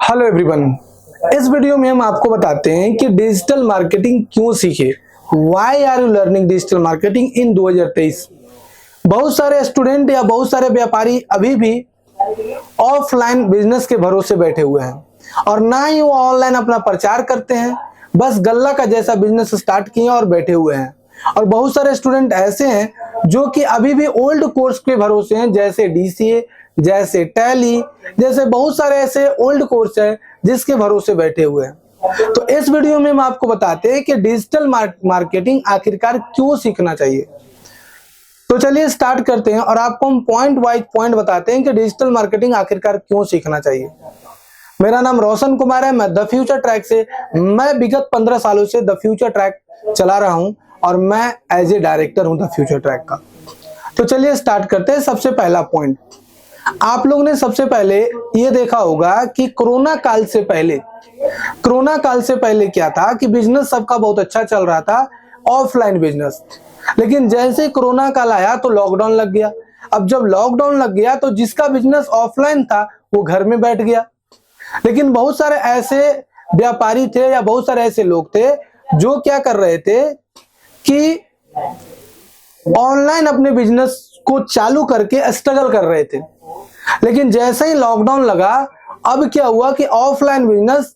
Hello everyone, इस video में हम आपको बताते हैं कि डिजिटल मार्केटिंग क्यों सीखे। Why are you learning digital marketing in 2023। बहुत सारे स्टूडेंट या बहुत सारे व्यापारी अभी भी ऑफलाइन बिजनेस के भरोसे बैठे हुए हैं और ना ही वो ऑनलाइन अपना प्रचार करते हैं, बस गल्ला का जैसा बिजनेस स्टार्ट किए और बैठे हुए हैं। और बहुत सारे स्टूडेंट ऐसे हैं जो कि अभी भी ओल्ड कोर्स के भरोसे हैं, जैसे डीसीए, जैसे टैली, जैसे बहुत सारे ऐसे ओल्ड कोर्स हैं जिसके भरोसे बैठे हुए हैं। तो इस वीडियो में हम आपको बताते हैं कि डिजिटल मार्केटिंग आखिरकार क्यों सीखना चाहिए। तो चलिए स्टार्ट करते हैं और आपको हम पॉइंट वाइज पॉइंट बताते हैं कि डिजिटल मार्केटिंग आखिरकार क्यों सीखना चाहिए। मेरा नाम रोशन कुमार है, मैं द फ्यूचर ट्रैक से मैं विगत 15 सालों से द फ्यूचर ट्रैक चला रहा हूं और मैं एज ए डायरेक्टर हूं द फ्यूचर ट्रैक का। तो चलिए स्टार्ट करते हैं। सबसे पहला पॉइंट, आप लोग ने सबसे पहले ये देखा होगा कि कोरोना काल से पहले क्या था कि बिजनेस सबका बहुत अच्छा चल रहा था, ऑफलाइन बिजनेस। लेकिन जैसे कोरोना काल आया तो लॉकडाउन लग गया। अब जब लॉकडाउन लग गया तो जिसका बिजनेस ऑफलाइन था वो घर में बैठ गया। लेकिन बहुत सारे ऐसे व्यापारी थे या बहुत सारे ऐसे लोग थे जो क्या कर रहे थे कि ऑनलाइन अपने बिजनेस को चालू करके स्ट्रगल कर रहे थे। लेकिन जैसे ही लॉकडाउन लगा, अब क्या हुआ कि ऑफलाइन बिजनेस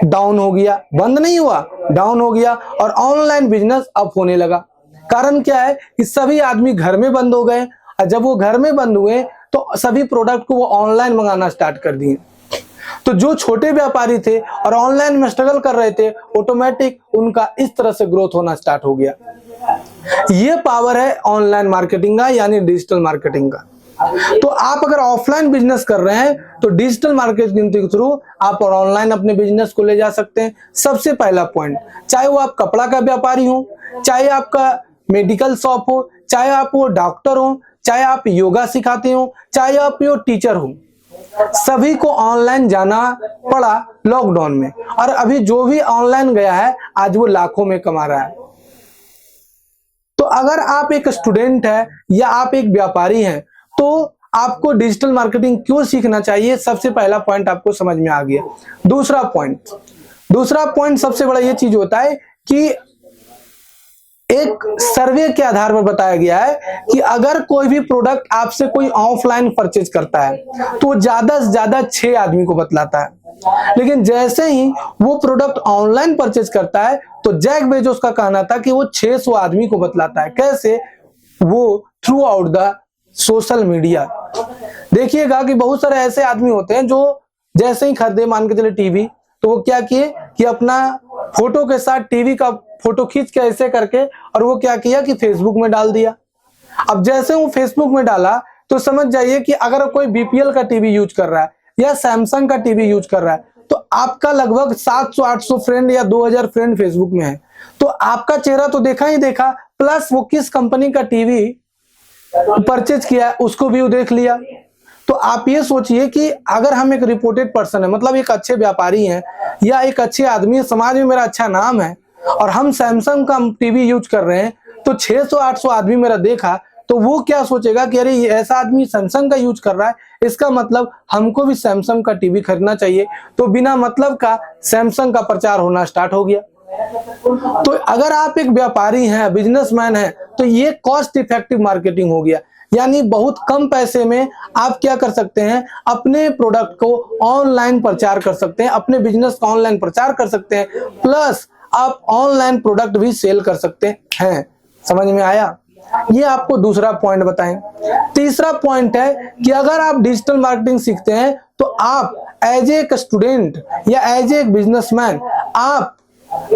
डाउन हो गया, बंद नहीं हुआ, डाउन हो गया और ऑनलाइन बिजनेस अप होने लगा। कारण क्या है कि सभी आदमी घर में बंद हो गए और जब वो घर में बंद हुए तो सभी प्रोडक्ट को वो ऑनलाइन मंगाना स्टार्ट कर दिए। तो जो छोटे व्यापारी थे और ऑनलाइन में स्ट्रगल कर रहे थे, ऑटोमेटिक उनका इस तरह से ग्रोथ होना स्टार्ट हो गया। ये पावर है ऑनलाइन मार्केटिंग का, यानी डिजिटल मार्केटिंग का। तो आप अगर ऑफलाइन बिजनेस कर रहे हैं तो डिजिटल मार्केटिंग के थ्रू आप और ऑनलाइन अपने बिजनेस को ले जा सकते हैं। सबसे पहला पॉइंट, चाहे वो आप कपड़ा का व्यापारी हो, चाहे आपका मेडिकल शॉप हो, चाहे आप वो डॉक्टर हो, चाहे आप योगा सिखाते हो, चाहे आप वो टीचर हो, सभी को ऑनलाइन जाना पड़ा लॉकडाउन में। और अभी जो भी ऑनलाइन गया है आज वो लाखों में कमा रहा है। तो अगर आप एक स्टूडेंट है या आप एक व्यापारी हैं तो आपको डिजिटल मार्केटिंग क्यों सीखना चाहिए, सबसे पहला पॉइंट आपको समझ में आ गया। दूसरा पॉइंट सबसे बड़ा ये चीज होता है कि एक सर्वे के आधार पर बताया गया है कि अगर कोई भी प्रोडक्ट आपसे कोई ऑफलाइन परचेज करता है तो ज्यादा से ज्यादा 6 आदमी को बतलाता है। लेकिन जैसे ही वो प्रोडक्ट ऑनलाइन परचेज करता है तो जैक बेजोस का कहना था कि वो 600 आदमी को बतलाता है। कैसे? वो through out the social media. देखिएगा कि बहुत सारे ऐसे आदमी होते हैं जो जैसे ही खरीदे, मान के चले टीवी, तो वो क्या किए कि अपना फोटो के साथ टीवी का फोटो खींच के ऐसे करके और वो क्या किया कि फेसबुक में डाल दिया। अब जैसे वो फेसबुक में डाला तो समझ जाइए कि अगर कोई बीपीएल का टीवी यूज कर रहा है या सैमसंग का टीवी यूज कर रहा है तो आपका लगभग 700-800 फ्रेंड या 2000 फ्रेंड फेसबुक में है। तो आपका चेहरा तो देखा ही देखा, प्लस वो किस कंपनी का टीवी परचेज किया उसको भी देख लिया। तो आप ये सोचिए कि अगर हम एक रिपोर्टेड पर्सन है, मतलब एक अच्छे व्यापारी हैं या एक अच्छे आदमी है, समाज में मेरा अच्छा नाम है और हम सैमसंग का टीवी यूज कर रहे हैं, तो 600-800 आदमी मेरा देखा तो वो क्या सोचेगा कि अरे ये ऐसा आदमी सैमसंग का यूज कर रहा है, इसका मतलब हमको भी सैमसंग का टीवी खरीदना चाहिए। तो बिना मतलब का सैमसंग का प्रचार होना स्टार्ट हो गया। तो अगर आप एक व्यापारी हैं, बिजनेसमैन हैं, तो ये कॉस्ट इफेक्टिव मार्केटिंग हो गया। यानी बहुत कम पैसे में आप क्या कर सकते हैं, अपने प्रोडक्ट को ऑनलाइन प्रचार कर सकते हैं, अपने बिजनेस का ऑनलाइन प्रचार कर सकते हैं, प्लस आप ऑनलाइन प्रोडक्ट भी सेल कर सकते हैं। समझ में आया? ये आपको दूसरा पॉइंट बताएं। तीसरा पॉइंट है कि अगर आप डिजिटल मार्केटिंग सीखते हैं तो आप एज ए स्टूडेंट या एज ए बिजनेसमैन आप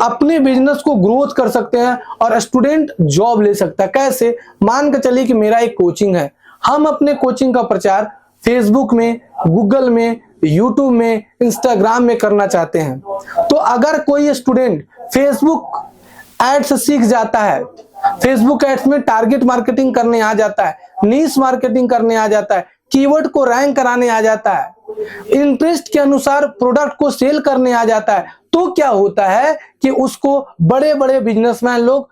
अपने बिजनेस को ग्रोथ कर सकते हैं और स्टूडेंट जॉब ले सकता है। कैसे? मान के चलिए कि मेरा एक कोचिंग है, हम अपने कोचिंग का प्रचार फेसबुक में, गूगल में, यूट्यूब में, इंस्टाग्राम में करना चाहते हैं। तो अगर कोई स्टूडेंट फेसबुक एड्स सीख जाता है, फेसबुक एड्स में टारगेट मार्केटिंग करने आ जाता है, नीश मार्केटिंग करने आ जाता है, कीवर्ड को रैंक कराने आ जाता है, इंटरेस्ट के अनुसार प्रोडक्ट को सेल करने आ जाता है, तो क्या होता है कि उसको बड़े बड़े बिजनेसमैन लोग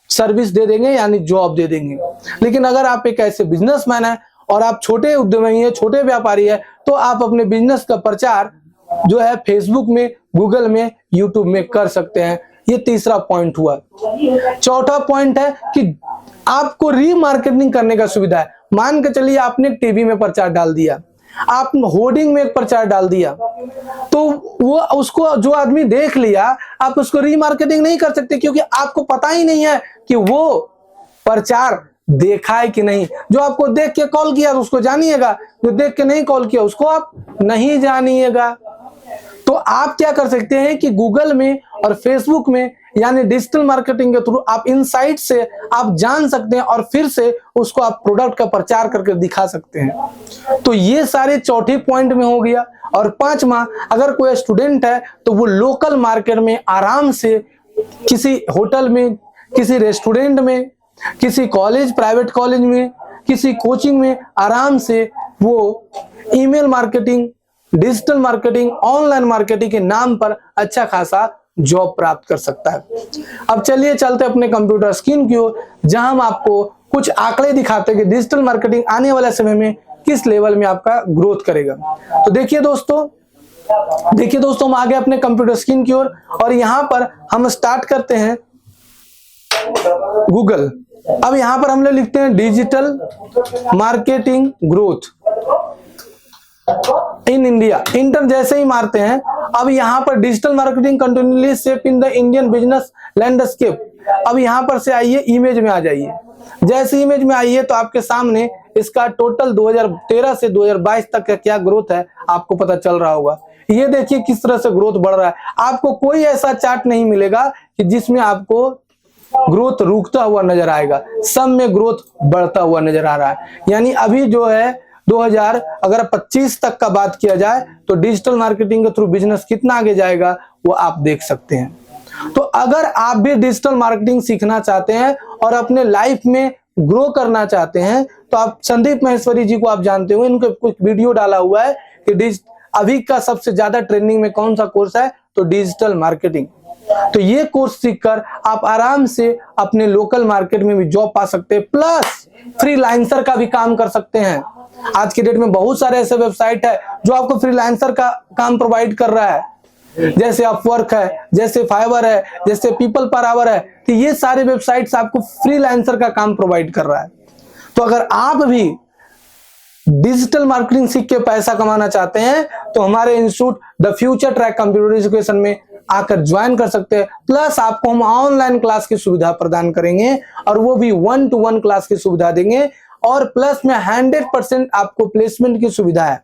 सर्विस दे देंगे, यानी जॉब दे देंगे। लेकिन अगर आप एक ऐसे बिजनेसमैन है और आप छोटे उद्यमी है, छोटे व्यापारी है, तो आप अपने बिजनेस का प्रचार जो है फेसबुक में, गूगल में, यूट्यूब में कर सकते हैं। ये तीसरा पॉइंट हुआ। चौथा पॉइंट है कि आपको रीमार्केटिंग करने का सुविधा है। मान के चलिए आपने टीवी में प्रचार डाल दिया, आप होर्डिंग में एक प्रचार डाल दिया, तो वो उसको जो आदमी देख लिया, आप उसको रीमार्केटिंग नहीं कर सकते, क्योंकि आपको पता ही नहीं है कि वो प्रचार देखा है कि नहीं। जो आपको देख के कॉल किया उसको जानिएगा, जो देख के नहीं कॉल किया उसको आप नहीं जानिएगा। तो आप क्या कर सकते हैं कि गूगल में और फेसबुक में, यानी डिजिटल मार्केटिंग के थ्रू आप इनसाइट से आप जान सकते हैं और फिर से उसको आप प्रोडक्ट का प्रचार करके दिखा सकते हैं। तो ये सारे चौथे पॉइंट में हो गया। और पांचवा, अगर कोई स्टूडेंट है तो वो लोकल मार्केट में आराम से किसी होटल में, किसी रेस्टोरेंट में, किसी कॉलेज, प्राइवेट कॉलेज में, किसी कोचिंग में आराम से वो email marketing, digital marketing, online marketing के नाम पर अच्छा खासा जॉब प्राप्त कर सकता है। अब चलिए चलते अपने कंप्यूटर स्क्रीन की ओर, जहां हम आपको कुछ आंकड़े दिखाते हैं कि डिजिटल मार्केटिंग आने वाले समय में किस लेवल में आपका ग्रोथ करेगा। तो देखिए दोस्तों हम आगे अपने कंप्यूटर स्क्रीन की ओर, और यहां पर हम स्टार्ट करते हैं गूगल। अब यहां पर हम लोग लिखते हैं digital marketing growth in India. Inter जैसे ही मारते हैं, अब यहां पर digital marketing continuously shape in the Indian business landscape. अब यहां पर से आइए, इमेज में आ जाइए। जैसे इमेज में आइए तो आपके सामने इसका टोटल 2013 से 2022 तक का क्या ग्रोथ है आपको पता चल रहा होगा। ये देखिए किस तरह से ग्रोथ बढ़ रहा है। आपको कोई ऐसा चार्ट नहीं मिलेगा कि जिसमें आपको ग्रोथ रुकता हुआ नजर आएगा, सब में ग्रोथ बढ़ता हुआ नजर आ रहा है। यानी अभी जो है 2025 तक का बात किया जाए तो डिजिटल मार्केटिंग के थ्रू बिजनेस कितना आगे जाएगा वो आप देख सकते हैं। तो अगर आप भी डिजिटल मार्केटिंग सीखना चाहते हैं और अपने लाइफ में ग्रो करना चाहते हैं, तो आप संदीप माहेश्वरी जी को आप जानते हो, इनके कुछ वीडियो डाला हुआ है कि अभी का सबसे ज्यादा ट्रेंडिंग में कौन सा कोर्स है, तो डिजिटल मार्केटिंग। तो ये कोर्स सीखकर आप आराम से अपने लोकल मार्केट में भी जॉब पा सकते हैं, प्लस फ्रीलांसर का भी काम कर सकते हैं। आज की डेट में बहुत सारे ऐसे वेबसाइट है जो आपको फ्रीलांसर का काम प्रोवाइड कर रहा है, जैसे अपवर्क है, जैसे फाइवर है, जैसे पीपल पर आवर है। तो ये सारे वेबसाइट्स आपको फ्रीलांसर का काम प्रोवाइड कर रहा है। तो अगर आप भी डिजिटल मार्केटिंग सीख के पैसा कमाना चाहते हैं तो हमारे institute the future track computer education में आकर ज्वाइन कर सकते हैं। प्लस आपको हम ऑनलाइन क्लास की सुविधा प्रदान करेंगे, और वो भी 1-to-1 क्लास की सुविधा देंगे, और प्लस में 100% आपको प्लेसमेंट की सुविधा है।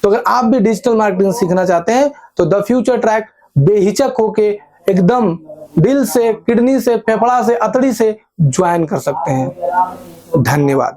तो अगर आप भी डिजिटल मार्केटिंग सीखना चाहते हैं तो द फ्यूचर ट्रैक बेहिचक होके एकदम दिल से, किडनी से, फेफड़ा से, अतड़ी से ज्वाइन कर सकते हैं। धन्यवाद।